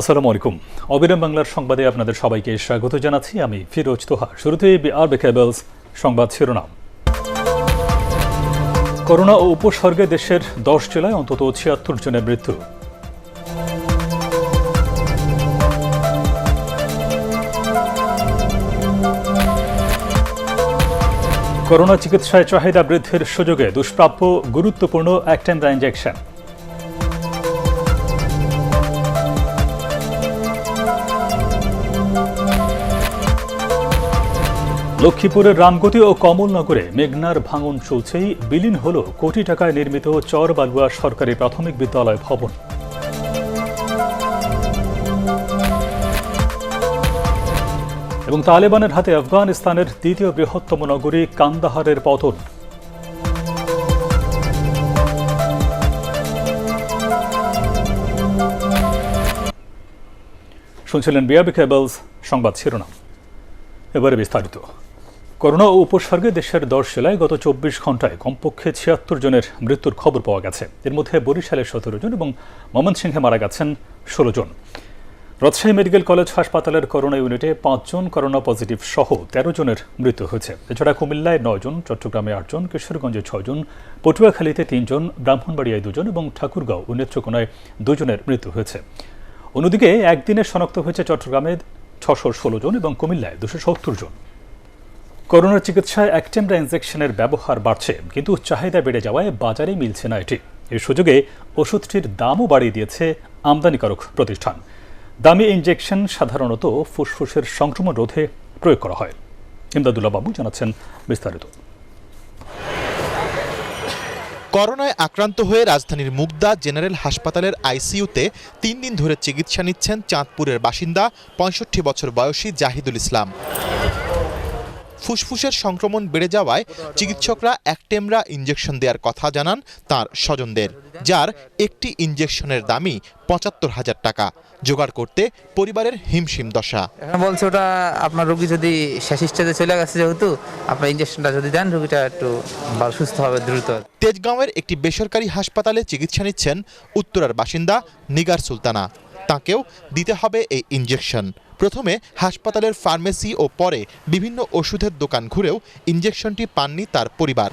আসসালামু আলাইকুম। অবিরাম বাংলার সংবাদে আপনাদের সবাইকে স্বাগত জানাচ্ছি। আমি ফিরোজ তোহা। শুরুতেই আরবি কেবলস সংবাদ শিরোনাম। করোনা ও উপসর্গে দেশের 10 জেলায় অন্তত 76 জনের মৃত্যু। করোনা চিকিৎসায় চাহিদা বৃদ্ধির সুযোগে দুষ্প্রাপ্য গুরুত্বপূর্ণ অ্যাক্টেমরা ইনজেকশন। লক্ষ্মীপুরের রামগতি ও কমলনগরে মেঘনার ভাঙন চলছেই, বিলীন হল কোটি টাকায় নির্মিত চর বালুয়া সরকারি প্রাথমিক বিদ্যালয় ভবন। এবং তালেবানের হাতে আফগানিস্তানের দ্বিতীয় বৃহত্তম নগরী কান্দাহারের পতন। শুনছিলেন বিআরবি কেবলস সংবাদ শিরোনাম। এবারে বিস্তারিত। করোনা ও উপসর্গে দেশের 10 জেলায় গত 24 ঘন্টায় কমপক্ষে 76 জনের মৃত্যুর খবর পাওয়া গেছে। এর মধ্যে বরিশালে 17 জন এবং ময়মনসিংহে মারা গেছেন 16 জন। রাজশাহী মেডিকেল কলেজ হাসপাতালের করোনা ইউনিটে 5 জন করোনা পজিটিভ সহ 13 জনের মৃত্যু হয়েছে। এছাড়া কুমিল্লায় 9 জন, চট্টগ্রামে 8 জন, কিশোরগঞ্জে 6 জন, পটুয়াখালীতে 3 জন, ব্রাহ্মণবাড়িয়ায় 2 জন এবং ঠাকুরগাঁও ও নেত্রকোনায় 2 জনের মৃত্যু হয়েছে। অন্যদিকে একদিনে শনাক্ত হয়েছে চট্টগ্রামে 616 জন এবং কুমিল্লায় 270 জন। করোনার চিকিৎসায় অ্যাক্টেমরা ইনজেকশনের ব্যবহার বাড়ছে, কিন্তু চাহিদা বেড়ে যাওয়ায় বাজারে মিলছে না এটি। এর সুযোগে ওষুধটির দামও বাড়িয়ে দিয়েছে আমদানিকারক প্রতিষ্ঠান। দামি ইনজেকশন সাধারণত ফুসফুসের সংক্রমণ রোধে প্রয়োগ করা হয়। ইমদাদুল্লাহ বাবু জানাচ্ছেন বিস্তারিত। করোনায় আক্রান্ত হয়ে রাজধানীর মুগদা জেনারেল হাসপাতালের আইসিইউতে 3 দিন ধরে চিকিৎসা নিচ্ছেন চাঁদপুরের বাসিন্দা 65 বছর বয়সী জাহিদুল ইসলাম। ফুসফুসের সংক্রমণ বেড়ে যাওয়ায় চিকিৎসকরা অ্যাক্টেমরা ইনজেকশন দেওয়ার কথা জানান তার স্বজনদের, যার একটি ইনজেকশনের দামই 75,000 টাকা। জোগাড় করতে পরিবারের হিমশিম দশা। বলছে ওটা আপনার রোগী যদি শেষ স্টেজে চলে গেছে, যেহেতু আপনার ইনজেকশনটা যদি দেন রোগীটা একটু ভালো সুস্থ হবে দ্রুত। তেজগাঁওয়ের একটি বেসরকারি হাসপাতালে চিকিৎসা নিচ্ছেন উত্তরার বাসিন্দা নিগার সুলতানা। তাকেও দিতে হবে এই ইনজেকশন। প্রথমে হাসপাতালের ফার্মেসি ও পরে বিভিন্ন ওষুধের দোকান ঘুরেও ইনজেকশনটি পাননি তার পরিবার।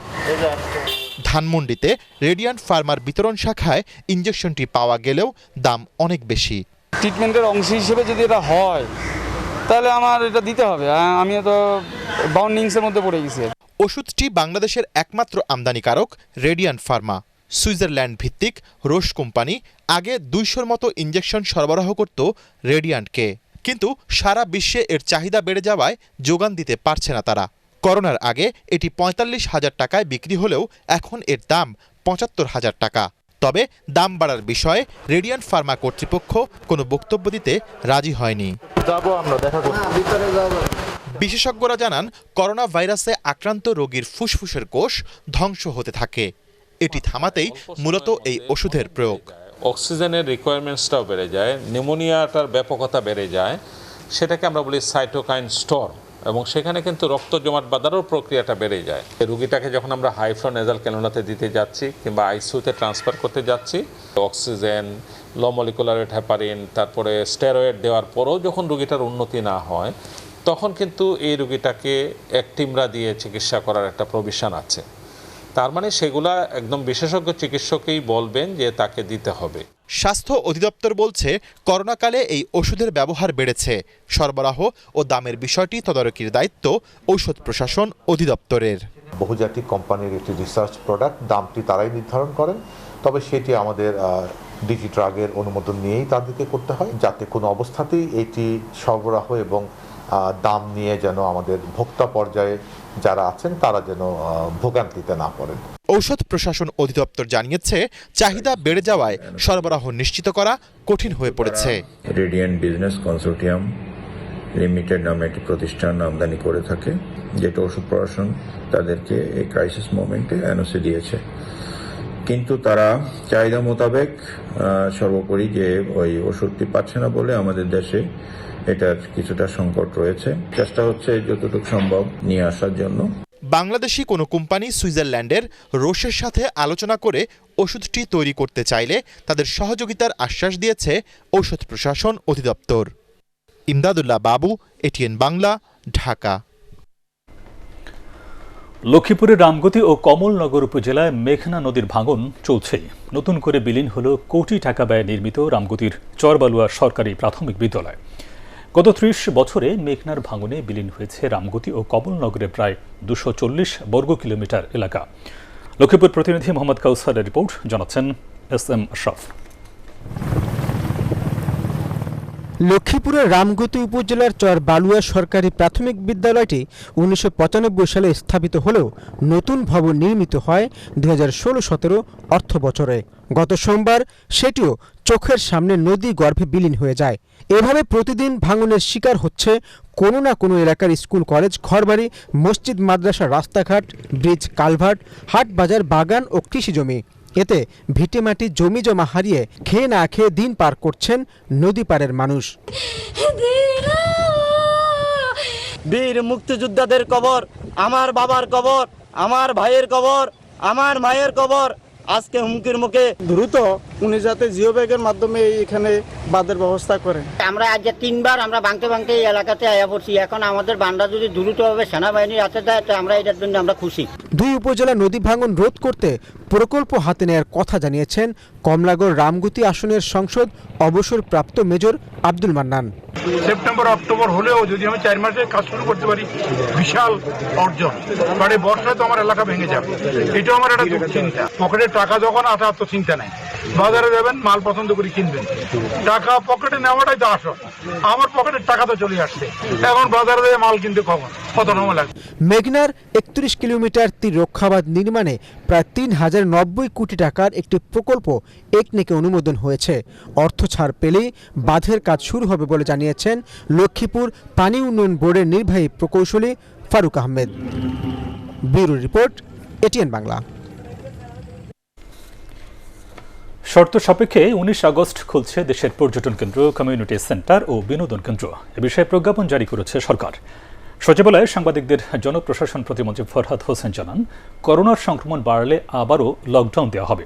ধানমন্ডিতে রেডিয়ান্ট ফার্মার বিতরণ শাখায় ইনজেকশনটি পাওয়া গেলেও দাম অনেক বেশি। ট্রিটমেন্টের অংশ হিসেবে যদি এটা হয় তাহলে আমার এটা দিতে হবে। আমি তো বাউন্ডিংসের মধ্যে পড়ে গেছি। ওষুধটি বাংলাদেশের একমাত্র আমদানিকারক রেডিয়ান্ট ফার্মা। সুইজারল্যান্ড ভিত্তিক রোশ কোম্পানি আগে 200-র মতো ইনজেকশন সরবরাহ করত রেডিয়ান্টকে, কিন্তু সারা বিশ্বে এর চাহিদা বেড়ে যাওয়ায় যোগান দিতে পারছে না তারা। করোনার আগে এটি 45,000 টাকায় বিক্রি হলেও এখন এর দাম 75,000 টাকা। তবে দাম বাড়ার বিষয়ে রেডিয়ান্ট ফার্মা কর্তৃপক্ষ কোনো বক্তব্য দিতে রাজি হয়নি। বিশেষজ্ঞরা জানান, করোনা ভাইরাসে আক্রান্ত রোগীর ফুসফুসের কোষ ধ্বংস হতে থাকে। এটি থামাতেই মূলত এই ওষুধের প্রয়োগ। অক্সিজেনের রিকোয়ারমেন্টসটাও বেড়ে যায়, নিউমোনিয়াটার ব্যাপকতা বেড়ে যায়, সেটাকে আমরা বলি সাইটোকাইন স্টর্ম, এবং সেখানে কিন্তু রক্ত জমাট বাঁধারও প্রক্রিয়াটা বেড়ে যায়। রোগীটাকে যখন আমরা হাই ফ্লো নেজাল ক্যানুলাতে দিতে যাচ্ছি কিংবা আইসিইউতে ট্রান্সফার করতে যাচ্ছি, অক্সিজেন, লো মলিকুলার ওয়েট হেপারিন, তারপরে স্টেরয়েড দেওয়ার পরও যখন রোগীটার উন্নতি না হয়, তখন কিন্তু এই রোগীটাকে অ্যাক্টেমরা দিয়ে চিকিৎসা করার একটা প্রভিশন আছে। তার মানে সেগুলা একদম বিশেষজ্ঞ চিকিৎসকই বলবেন যে তাকে দিতে হবে। স্বাস্থ্য অধিদপ্তর বলছে, করোনাকালে এই ওষুধের ব্যবহার বেড়েছে। সরবরাহ ও দামের বিষয়টি তদারকির দায়িত্ব ঔষধ প্রশাসন অধিদপ্তরের। বহুজাতিক কোম্পানির একটি রিসার্চ প্রোডাক্ট, দামটি তারাই নির্ধারণ করেন, তবে সেটি আমাদের ডিজি ড্রাগের অনুমোদন নিয়েই তাদেরকে করতে হয়, যাতে কোনো অবস্থাতেই এটি সরবরাহ এবং দাম নিয়ে যেন আমাদের ভোক্তা পর্যায়ে যারা আছেন তারা যেন ভোগান্তিতে না পড়েন। ঔষধ প্রশাসন অধিদপ্তর জানিয়েছে, চাহিদা বেড়ে যাওয়ায় সরবরাহ নিশ্চিত করা কঠিন হয়ে পড়েছে। রেডিয়ান্ট বিজনেস কনসোর্টিয়াম লিমিটেড নামে একটি প্রতিষ্ঠান আমদানি করে থাকে, যেটা ওষুধ প্রশাসন তাদেরকে এই ক্রাইসিস মোমেন্টে এনওসি দিয়েছে। কিন্তু তারা চাহিদা মোতাবেক সর্বোপরি যে ওই ওষুধটি পাচ্ছে না বলে আমাদের দেশে এটার কিছুটা সংকট রয়েছে। চেষ্টা হচ্ছে যতটুকু সম্ভব নিয়ে আসার জন্য। বাংলাদেশি কোনো কোম্পানি সুইজারল্যান্ডের রোশের সাথে আলোচনা করে ওষুধটি তৈরি করতে চাইলে তাদের সহযোগিতার আশ্বাস দিয়েছে ঔষধ প্রশাসন অধিদপ্তর। ইমদাদুল্লাহ বাবু, এটিএন বাংলা, ঢাকা। লক্ষ্মীপুরের রামগতি ও কমলনগর উপজেলায় মেঘনা নদীর ভাঙন চলছেই। নতুন করে বিলীন হল কোটি টাকা ব্যয়ে নির্মিত রামগতির চরবালুয়া সরকারি প্রাথমিক বিদ্যালয়। গত ৩০ বছরে মেঘনার ভাঙনে বিলীন হয়েছে রামগতি ও কমলনগরের প্রায় ২৪০ বর্গ কিলোমিটার এলাকা। লক্ষ্মীপুর প্রতিনিধি মোহাম্মদ কাউসারের রিপোর্ট, জানাচ্ছেন SM আশরাফ। লক্ষ্মীপুরের রামগতি উপজেলার চরবালুয়া সরকারি প্রাথমিক বিদ্যালয়টি ১৯৯৫ সালে স্থাপিত হলেও নতুন ভবন নির্মিত হয় ২০১৬-১৭ অর্থ বছরে। গত সোমবার সেটিও চোখের সামনে নদী গর্ভে বিলীন হয়ে যায়। এভাবে প্রতিদিন ভাঙনের শিকার হচ্ছে কোনো না কোনো এলাকার স্কুল, কলেজ, ঘরবাড়ি, মসজিদ, মাদ্রাসা, রাস্তাঘাট, ব্রিজ, কালভার্ট, হাট বাজার, বাগান ও কৃষি জমি। এতে ভিটেমাটি জমি জমা হারিয়ে খেয়ে না খেয়ে দিন পার করছেন নদী পারের মানুষ। বীর মুক্তিযোদ্ধাদের কবর, আমার বাবার কবর, আমার ভাইয়ের কবর, আমার মায়ের কবর আজকে হুমকির মুখে। দ্রুত উনি যাতে জিও ব্যাগের মাধ্যমে এখানে বাঁধের ব্যবস্থা করেন। আমরা আজ 3বার আমরা ভাঙতে এই এলাকাতে আয়া পড়ছি। এখন আমাদের বান্ধা যদি দ্রুতভাবে সেনাবাহিনীর হাতে দেয় তো আমরা এটার জন্য আমরা খুশি। দুই উপজেলা নদী ভাঙন রোধ করতে প্রকল্প হাতে নেয়ার কথা জানিয়েছেন কমলাগড় রামগতি আসনের সংসদ অবসরপ্রাপ্ত major Abdul Mannan. September October হলেও যদি আমি 4 মাসে কাজ শুরু করতে পারি, বিশাল অর্জন। মানে বর্ষায় তো আমার এলাকা ভেঙে যাবে, এটাও আমার একটা দুশ্চিন্তা। পকেটে টাকা যখন আসে আর তো চিন্তা নাই, বাজারে যাবেন মাল পছন্দ করে কিনবেন, টাকা পকেটে নেওয়াটাই তো আসল। আমার পকেটের টাকা তো চলে আসছে, এখন বাজারে যেয়ে মাল কিনতে কত সময় লাগে। মেঘনার ৩১ কিলোমিটার তীর রক্ষাবাদ নির্মাণে প্রায় ৩,০৯০ কোটি টাকার একটি প্রকল্প একনেকে অনুমোদন হয়েছে। অর্থ ছাড় পেলেই বাঁধের কাজ শুরু হবে বলে জানিয়েছেন লক্ষ্মীপুর পানি উন্নয়ন বোর্ডের নির্বাহী প্রকৌশলী Faruk Ahmed. Bureau report, ATN Bangla. শর্ত সাপেক্ষে ১৯ আগস্ট খুলছে দেশের পর্যটন কেন্দ্র, কমিউনিটি সেন্টার ও বিনোদন কেন্দ্র। এ বিষয়ে প্রজ্ঞাপন জারি করেছে সরকার। সচিবালয়ে সাংবাদিকদের জনপ্রশাসন প্রতিমন্ত্রী ফরহাদ হোসেন জানান, করোনার সংক্রমণ বাড়লে আবারও লকডাউন দেওয়া হবে।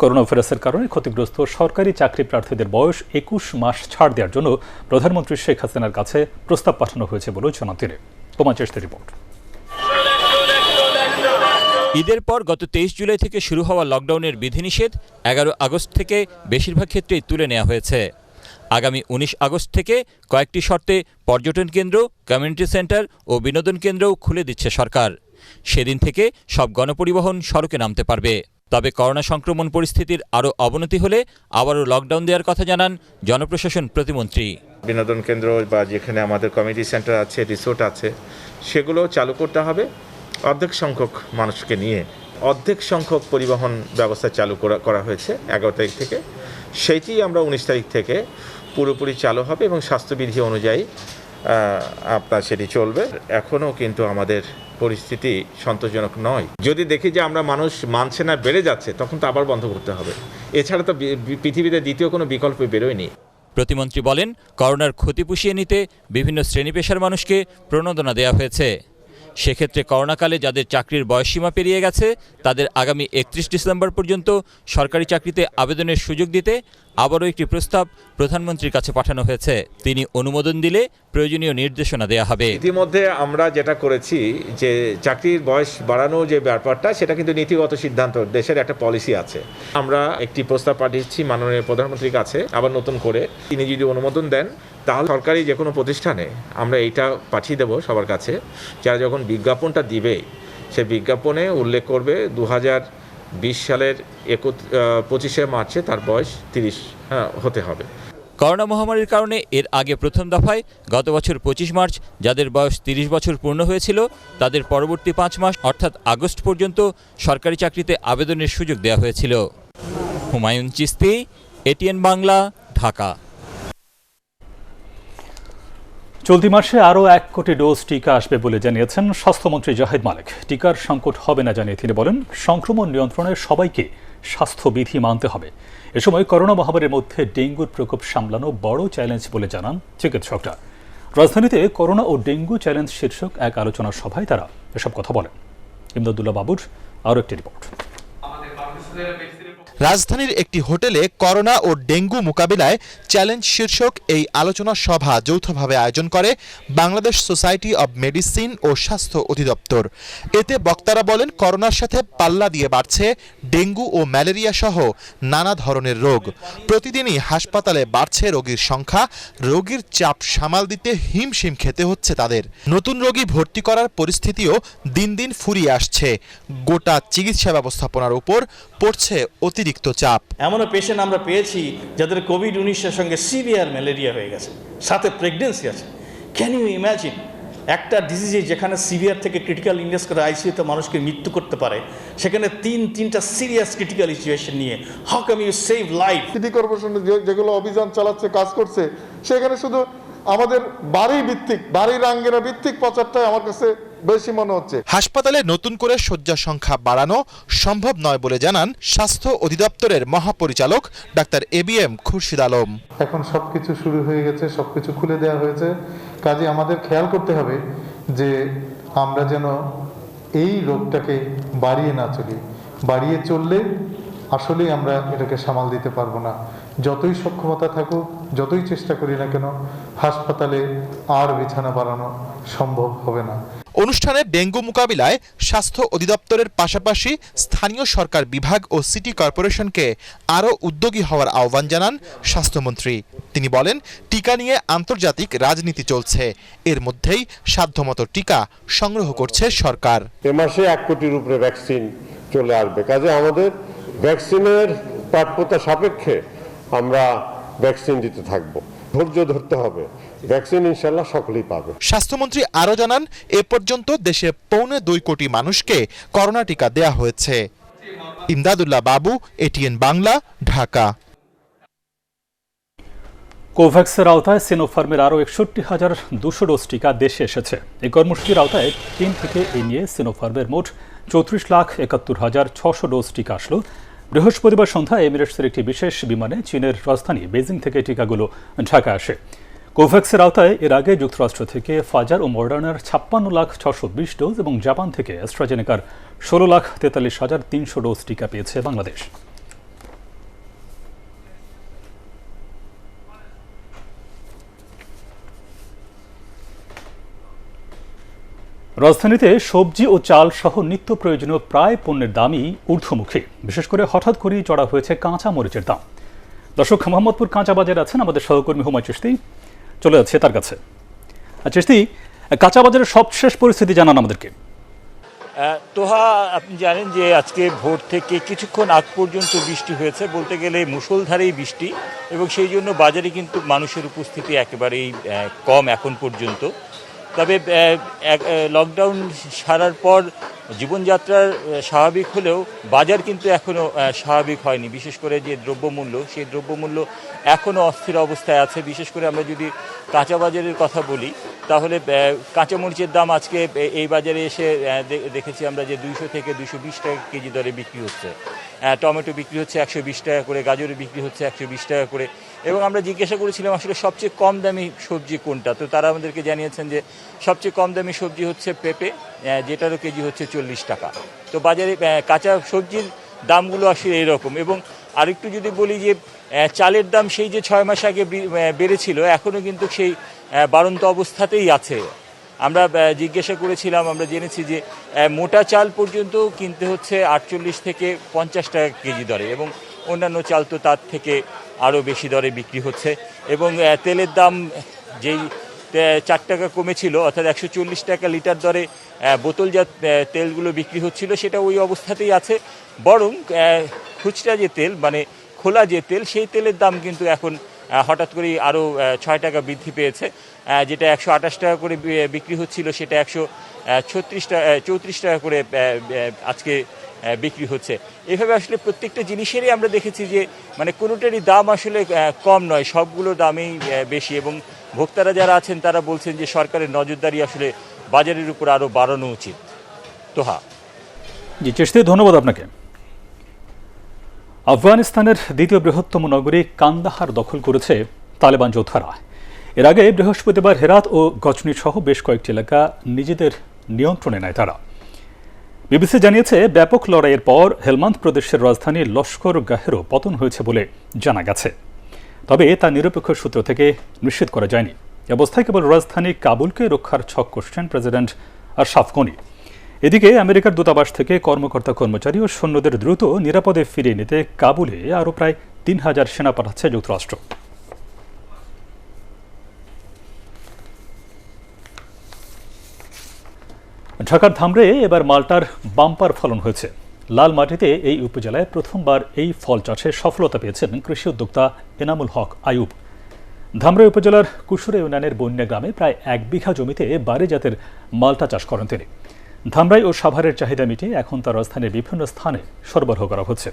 করোনা ভাইরাসের কারণে ক্ষতিগ্রস্ত সরকারি চাকরি প্রার্থীদের বয়স ২১ মাস ছাড় দেওয়ার জন্য প্রধানমন্ত্রী শেখ হাসিনার কাছে প্রস্তাব পাঠানো হয়েছে বলেও জানান তিনি। তোমাচেষ্টের রিপোর্ট। ঈদের পর গত ২৩ জুলাই থেকে শুরু হওয়া লকডাউনের বিধিনিষেধ ১১ আগস্ট থেকে বেশিরভাগ ক্ষেত্রেই তুলে নেওয়া হয়েছে। আগামী ১৯ আগস্ট থেকে কয়েকটি শর্তে পর্যটন কেন্দ্র, কমিউনিটি সেন্টার ও বিনোদন কেন্দ্রও খুলে দিচ্ছে সরকার। সেদিন থেকে সব গণপরিবহন সড়কে নামতে পারবে। তবে করোনা সংক্রমণ পরিস্থিতির আরও অবনতি হলে আবারও লকডাউন দেওয়ার কথা জানান জনপ্রশাসন প্রতিমন্ত্রী। বিনোদন কেন্দ্র বা যেখানে আমাদের কমিউনিটি সেন্টার আছে, রিসোর্ট আছে, সেগুলো চালু করতে হবে অর্ধেক সংখ্যক মানুষকে নিয়ে। অর্ধেক সংখ্যক পরিবহন ব্যবস্থা চালু করা হয়েছে ১১ তারিখ থেকে। সেইটি আমরা ১৯ তারিখ থেকে পুরোপুরি চালু হবে এবং স্বাস্থ্যবিধি অনুযায়ী আপনার সেটি চলবে। এখনও কিন্তু আমাদের পরিস্থিতি সন্তোষজনক নয়। যদি দেখি যে আমরা মানুষ মানছে না, বেড়ে যাচ্ছে, তখন তো আবার বন্ধ করতে হবে। এছাড়া তো পৃথিবীতে দ্বিতীয় কোনো বিকল্প বেরোয়নি। প্রতিমন্ত্রী বলেন, করোনার ক্ষতি পুষিয়ে নিতে বিভিন্ন শ্রেণী পেশার মানুষকে প্রণোদনা দেওয়া হয়েছে। সেক্ষেত্রে করোনাকালে যাদের চাকরির বয়সসীমা পেরিয়ে গেছে তাদের আগামী ৩১ ডিসেম্বর পর্যন্ত সরকারি চাকরিতে আবেদনের সুযোগ দিতে আবারও একটি প্রস্তাব প্রধানমন্ত্রীর কাছে পাঠানো হয়েছে। তিনি অনুমোদন দিলে প্রয়োজনীয় নির্দেশনা দেওয়া হবে। ইতিমধ্যে আমরা যেটা করেছি যে চাকরির বয়স বাড়ানো যে ব্যাপারটা, সেটা কিন্তু নীতিগত সিদ্ধান্ত, দেশের একটা পলিসি আছে। আমরা একটি প্রস্তাব পাঠিয়েছি মাননীয় প্রধানমন্ত্রীর কাছে আবার নতুন করে। তিনি যদি অনুমোদন দেন তাহলে সরকারি যে কোনো প্রতিষ্ঠানে আমরা এইটা পাঠিয়ে দেব সবার কাছে। যারা যখন বিজ্ঞাপনটা দিবে সে বিজ্ঞাপনে উল্লেখ করবে ২০২০ সালের ২৫শে মার্চে তার বয়স ৩০ হতে হবে। করোনা মহামারীর কারণে এর আগে প্রথম দফায় গত বছর ২৫ মার্চ যাদের বয়স ৩০ বছর পূর্ণ হয়েছিল তাদের পরবর্তী ৫ মাস অর্থাৎ আগস্ট পর্যন্ত সরকারি চাকরিতে আবেদনের সুযোগ দেওয়া হয়েছিল। হুমায়ুন চিস্তি, এটিএন বাংলা, ঢাকা। চলতি মাসে আরও ১ কোটি ডোজ টিকা আসবে বলে জানিয়েছেন স্বাস্থ্যমন্ত্রী জাহিদ মালিক। টিকার সংকট হবে না জানিয়ে তিনি বলেন, সংক্রমণ নিয়ন্ত্রণে সবাইকে স্বাস্থ্যবিধি মানতে হবে। এ সময় করোনা মহামারীর মধ্যে ডেঙ্গুর প্রকোপ সামলানো বড় চ্যালেঞ্জ বলে জানান চিকিৎসকরা। রাজধানীতে করোনা ও ডেঙ্গু চ্যালেঞ্জ শীর্ষক এক আলোচনা সভায় তারা এসব কথা বলেন। ইমদাদুল্লাহ বাবুর আরও একটি রিপোর্ট। রাজধানীর একটি হোটেলে করোনা ও ডেঙ্গু মোকাবিলায় চ্যালেঞ্জ শীর্ষক এই আলোচনা সভা যৌথভাবে আয়োজন করে বাংলাদেশ সোসাইটি অব মেডিসিন ও স্বাস্থ্য অধিদপ্তর। এতে বক্তারা বলেন, করোনার সাথে পাল্লা দিয়ে বাড়ছে ডেঙ্গু ও ম্যালেরিয়া সহ নানা ধরনের রোগ। প্রতিদিনই হাসপাতালে বাড়ছে রোগীর সংখ্যা, রোগীর চাপ সামাল দিতে হিমশিম খেতে হচ্ছে তাদের। নতুন রোগী ভর্তি করার পরিস্থিতিও দিন দিন ফুরিয়ে আসছে। গোটা চিকিৎসা ব্যবস্থাপনার উপর পড়ছে অতিরিক্ত চাপ। এমনও পেশেন্ট আমরা পেয়েছি যাদের কোভিড-19 সঙ্গে সিভিয়ার ম্যালেরিয়া হয়ে গেছে, সাথে প্রেগনেন্সি আছে। ক্যান ইউ ইম্যাজিন একটা ডিজিজে যেখানে সিভিয়ার থেকে ক্রিটিক্যাল ইলনেস করে আইসিইউতে মানুষকে মৃত্যু করতে পারে, সেখানে তিনটা সিরিয়াস ক্রিটিক্যাল সিচুয়েশন নিয়ে how can you save life? City corporation যেগুলো অভিযান চালাচ্ছে, কাজ করছে, সেখানে শুধু আমাদের বাড়ির আঙ্গিনা ভিত্তিক প্রচারটাই আমার কাছে বেশি মনে হচ্ছে। হাসপাতালে নতুন করে শয্যা সংখ্যা বাড়ানো সম্ভব নয় বলে জানান স্বাস্থ্য অধিদপ্তরের মহাপরিচালক ডাক্তার ABM খুরশিদ আলম। এখন সবকিছু শুরু হয়ে গেছে, সবকিছু খুলে দেওয়া হয়েছে, কাজে আমাদের খেয়াল করতে হবে যে আমরা যেন এই রোগটাকে বাড়িয়ে না চলি। বাড়িয়ে চললে আসলেই আমরা এটাকে সামাল দিতে পারবো না। যতই সক্ষমতা থাকুক, যতই চেষ্টা করি না কেন, হাসপাতালে আর বিছানা বাড়ানো সম্ভব হবে না। অনুষ্ঠানে ডেঙ্গু মোকাবিলায় স্বাস্থ্য অধিদপ্তরের পাশাপাশি স্থানীয় সরকার বিভাগ ও সিটি কর্পোরেশনকে আরও উদ্যোগী হওয়ার আহ্বান জানান স্বাস্থ্যমন্ত্রী। তিনি বলেন, টিকা নিয়ে আন্তর্জাতিক রাজনীতি চলছে, এর মধ্যেই সাধ্যমতো টিকা সংগ্রহ করছে সরকার। এ মাসে 1 কোটির উপরে ভ্যাকসিন চলে আসবে, কাজে আমাদের ভ্যাকসিনের প্রাপ্যতা সাপেক্ষে আমরা ভ্যাকসিন দিতে থাকবো। ধৈর্য ধরতে হবে, ভ্যাকসিন ইনশাল্লাহ সকলেই পাবে। স্বাস্থ্যমন্ত্রী আরও জানান, এ পর্যন্ত দেশে 2.25 কোটি মানুষকে করোনা টিকা দেয়া হয়েছে। ইমদাদুল্লাহ বাবু, ATN বাংলা, ঢাকা। কোভ্যাক্সের আওতায় সিনোফার্মের আরও 61,200 ডোজ টিকা দেশে এসেছে। এই কর্মসূচির আওতায় চীন থেকে এই নিয়ে সিনোফার্মের মোট 34,71,600 ডোজ টিকা আসলো। বৃহস্পতিবার সন্ধ্যায় এমিরেটসের একটি বিশেষ বিমানে চীনের রাজধানী বেজিং থেকে টিকাগুলো ঢাকা আসে। কোভ্যাক্সের আওতায় এর আগে যুক্তরাষ্ট্র থেকে ফাইজার ও মডার্নার 56,620 ডোজ এবং জাপান থেকে অ্যাস্ট্রাজেনেকার 16,43,300 ডোজ টিকা পেয়েছে বাংলাদেশ। রাজধানীতে সবজি ও চাল সহ নিত্য প্রয়োজনীয় প্রায় পণ্যের দামই ঊর্ধ্বমুখী। বিশেষ করে হঠাৎ করেই চড়া হয়েছে কাঁচা মরিচের দাম। দর্শক, মোহাম্মদপুর কাঁচা বাজারে আছেন আমাদের সহকর্মী হুমায়ুন চিশতি, চলে যাচ্ছে তার কাছে। চিশতি, কাঁচা বাজারের সবশেষ পরিস্থিতি জানান আমাদেরকে। তোহা, আপনি জানেন যে আজকে ভোর থেকে কিছুক্ষণ আগ পর্যন্ত বৃষ্টি হয়েছে, বলতে গেলে মুষলধারেই বৃষ্টি, এবং সেই জন্য বাজারে কিন্তু মানুষের উপস্থিতি একেবারেই কম এখন পর্যন্ত। তবে লকডাউন সারার পর জীবনযাত্রার স্বাভাবিক হলেও বাজার কিন্তু এখনও স্বাভাবিক হয়নি। বিশেষ করে যে দ্রব্যমূল্য, সেই দ্রব্যমূল্য এখনও অস্থির অবস্থায় আছে। বিশেষ করে আমরা যদি কাঁচা বাজারের কথা বলি, তাহলে কাঁচামরিচের দাম আজকে এই বাজারে এসে দেখেছি আমরা যে 200 থেকে 220 টাকা কেজি দরে বিক্রি হচ্ছে। টমেটো বিক্রি হচ্ছে 120 টাকা করে, গাজর বিক্রি হচ্ছে 120 টাকা করে। এবং আমরা জিজ্ঞাসা করেছিলাম আসলে সবচেয়ে কম দামি সবজি কোনটা, তো তারা আমাদেরকে জানিয়েছেন যে সবচেয়ে কম দামি সবজি হচ্ছে পেঁপে, যেটারও কেজি হচ্ছে 40 টাকা। তো বাজারে কাঁচা সবজির দামগুলো আসলে এইরকম। এবং আরেকটু যদি বলি যে চালের দাম সেই যে 6 মাস আগে বেড়েছিল, এখনও কিন্তু সেই বাড়ন্ত অবস্থাতেই আছে। আমরা জিজ্ঞাসা করেছিলাম, আমরা জেনেছি যে মোটা চাল পর্যন্ত কিনতে হচ্ছে 48 থেকে 50 টাকা কেজি দরে, এবং অন্যান্য চাল তো তার থেকে আরও বেশি দরে বিক্রি হচ্ছে। এবং তেলের দাম যেই 4 টাকা কমেছিল, অর্থাৎ 140 টাকা লিটার দরে বোতলজাত তেলগুলো বিক্রি হচ্ছিল, সেটা ওই অবস্থাতেই আছে। বরং খুচরা যে তেল, মানে খোলা যে তেল, সেই তেলের দাম কিন্তু এখন হঠাৎ করেই আরও 6 টাকা বৃদ্ধি পেয়েছে। যেটা 128 টাকা করে বিক্রি হচ্ছিল, সেটা 134 টাকা করে আজকে বিক্রি হচ্ছে। এভাবে আসলে প্রত্যেকটা জিনিসেরই আমরা দেখেছি যে মানে কোনোটারই দাম আসলে কম নয়, সবগুলো দামেই বেশি। এবং ভোক্তারা যারা আছেন তারা বলছেন যে সরকারের নজরদারি আসলে বাজারের উপর আরও বাড়ানো উচিত। তোহা, জি চিশতি, ধন্যবাদ আপনাকে। আফগানিস্তানের দ্বিতীয় বৃহত্তম নগরী কান্দাহার দখল করেছে তালেবান যোদ্ধারা। এর আগে বৃহস্পতিবার হেরাত ও গজনি সহ বেশ কয়েকটি এলাকা নিজেদের নিয়ন্ত্রণে নেয় তারা। বিবিসি জানিয়েছে, ব্যাপক লড়াইয়ের পর হেলমান্দ প্রদেশের রাজধানী লস্কর গাহেরও পতন হয়েছে বলে জানা গেছে। তবে তা নিরপেক্ষ সূত্র থেকে নিশ্চিত করা যায়নি। অবস্থায় কেবল রাজধানী কাবুলকে রক্ষার ছক কষছেন প্রেসিডেন্ট আশরাফ গনি। এদিকে আমেরিকার দূতাবাস থেকে কর্মকর্তা কর্মচারী ও সৈন্যদের দ্রুত নিরাপদে ফিরিয়ে নিতে কাবুলে আরও প্রায় ৩,০০০ সেনা পাঠাচ্ছে যুক্তরাষ্ট্র। ঢাকার ধামরে এবার মাল্টার বাম্পার ফলন হয়েছে। লাল মাটিতে এই উপজেলায় প্রথমবার এই ফল চাষে সফলতা পেয়েছেন কৃষি উদ্যোক্তা এনামুল হক আয়ুব। ধামরা উপজেলার কুশুরে ইউনিয়নের বন্যা গ্রামে প্রায় ১ বিঘা জমিতে বাড়ি জাতের মাল্টা চাষ করেন তিনি। ধামরাই ও সাভারের চাহিদা মিটিয়ে এখন তার রাজধানীর বিভিন্ন স্থানে সরবরাহ করা হচ্ছে।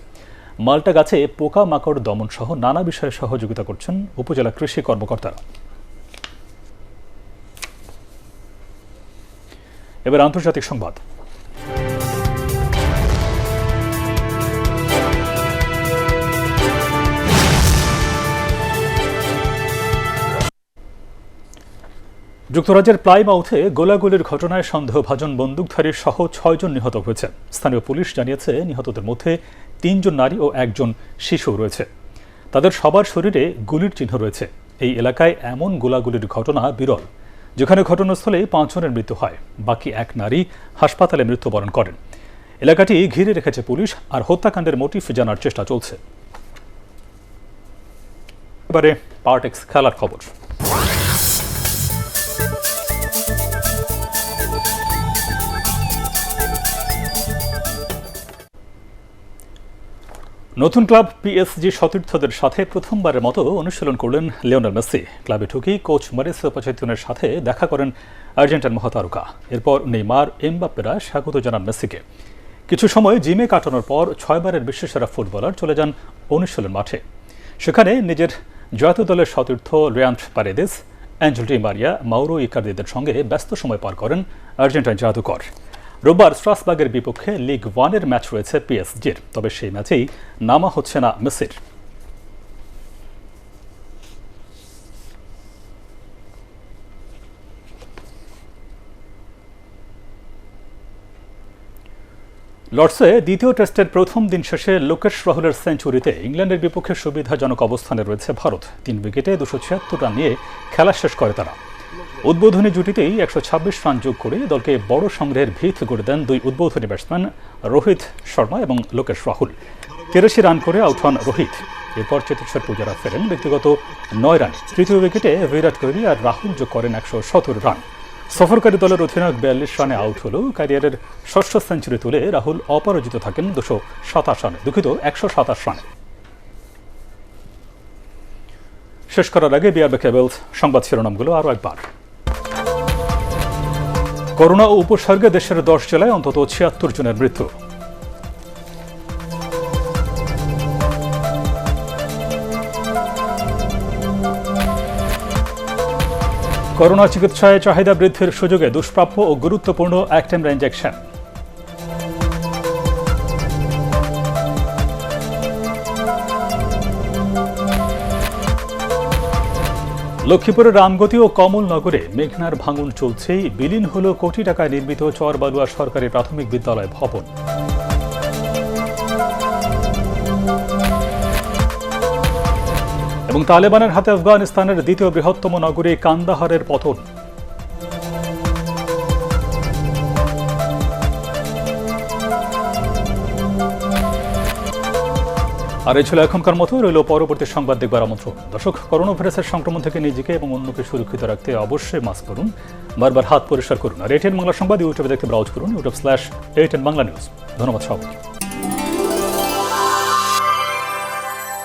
মাল্টা গাছে পোকামাকড় দমন সহ নানা বিষয়ে সহযোগিতা করছেন উপজেলা কৃষি কর্মকর্তারা। এবার আন্তর্জাতিক সংবাদ। যুক্তরাজ্যের প্লাইমাউথে গোলাগুলির ঘটনায় সন্দেহভাজন বন্দুকধারীর সহ ৬ জন নিহত হয়েছে। স্থানীয় পুলিশ জানিয়েছে, নিহতদের মধ্যে ৩ জন নারী ও ১ জন শিশু রয়েছে। তাদের সবার শরীরে গুলির চিহ্ন রয়েছে। এই এলাকায় এমন গোলাগুলির ঘটনা বিরল, যেখানে ঘটনাস্থলে ৫ জনের মৃত্যু হয়, বাকি ১ নারী হাসপাতালে মৃত্যুবরণ করেন। এলাকাটি ঘিরে রেখেছে পুলিশ, আর হত্যাকাণ্ডের মোটিভ জানার চেষ্টা চলছে। এবারে পার্টেক্স খেলার খবর। নতুন ক্লাব পিএসজি সতীর্থদের সাথে প্রথমবারের মতো অনুশীলন করলেন লিওনেল মেসি। ক্লাবে ঢুকেই কোচ মরিসিও পচেতিনোর সাথে দেখা করেন আর্জেন্টাইন মহাতারকা। এরপর নেইমার, এমবাপ্পেরা স্বাগত জানান মেসিকে। কিছু সময় জিমে কাটানোর পর ৬ বারের বিশ্বসেরা ফুটবলার চলে যান অনুশীলন মাঠে। সেখানে নিজের জাতীয় দলের সতীর্থ Leandro Paredes, Angel Di Maria, Mauro ইকার্দিদের সঙ্গে ব্যস্ত সময় পার করেন আর্জেন্টাইন জাদুকর। রোববার স্ট্রাসবার্গের বিপক্ষে লিগ 1-এর ম্যাচ রয়েছে পিএসজির, তবে সেই ম্যাচেই নামা হচ্ছে না মেসির। লর্ডসে দ্বিতীয় টেস্টের প্রথম দিন শেষে লোকেশ রাহুলের সেঞ্চুরিতে ইংল্যান্ডের বিপক্ষে সুবিধাজনক অবস্থানে রয়েছে ভারত। ৩ উইকেটে ২৭৬ রান নিয়ে খেলা শেষ করে তারা। উদ্বোধনী জুটিতেই ১২৬ রান যোগ করে দলকে বড় সংগ্রহের ভিত গড়ে দেন ২ উদ্বোধনী ব্যাটসম্যান রোহিত শর্মা এবং লোকেশ রাহুল। ৮৩ রান করে আউট হন রোহিত। এরপর চেতেশ্বর পূজারা ফেরেন ব্যক্তিগত ৯ রানে। তৃতীয় উইকেটে বিরাট কোহলি আর রাহুল যোগ করেন ১১৭ রান। সফরকারী দলের অধিনায়ক ৪২ রানে আউট হলেও ক্যারিয়ারের ষষ্ঠ সেঞ্চুরি তুলে রাহুল অপরাজিত থাকেন ১২৭ রানে। শেষ করার আগে বিআরবি কেবলস সংবাদ শিরোনামগুলো আরও একবার। করোনা ও উপসর্গে দেশের ১০ জেলায় অন্তত ৭৬ জনের মৃত্যু। করোনা চিকিৎসায় চাহিদা বৃদ্ধির সুযোগে দুষ্প্রাপ্য ও গুরুত্বপূর্ণ অ্যাক্টেমরা ইনজেকশন। লক্ষ্মীপুরের রামগতি ও কমলনগরে মেঘনার ভাঙন চলছেই, বিলীন হল কোটি টাকায় নির্মিত চরবালুয়া সরকারি প্রাথমিক বিদ্যালয় ভবন। এবং তালেবানের হাতে আফগানিস্তানের দ্বিতীয় বৃহত্তম নগরী কান্দাহারের পতন। আর এই ছিল এখনকার মতো। রইল পরবর্তী সংবাদ দেখবার আমন্ত্রণ। দর্শক, করোনা ভাইরাসের সংক্রমণ থেকে নিজেকে এবং অন্যকে সুরক্ষিত রাখতে অবশ্যই মাস্ক পরুন, বারবার হাত পরিষ্কার করুন। আর এটিএন বাংলা সংবাদ ইউটিউবে দেখতে ব্রাউজ করুন, youtube/ATN বাংলা নিউজ। ধন্যবাদ সবাইকে।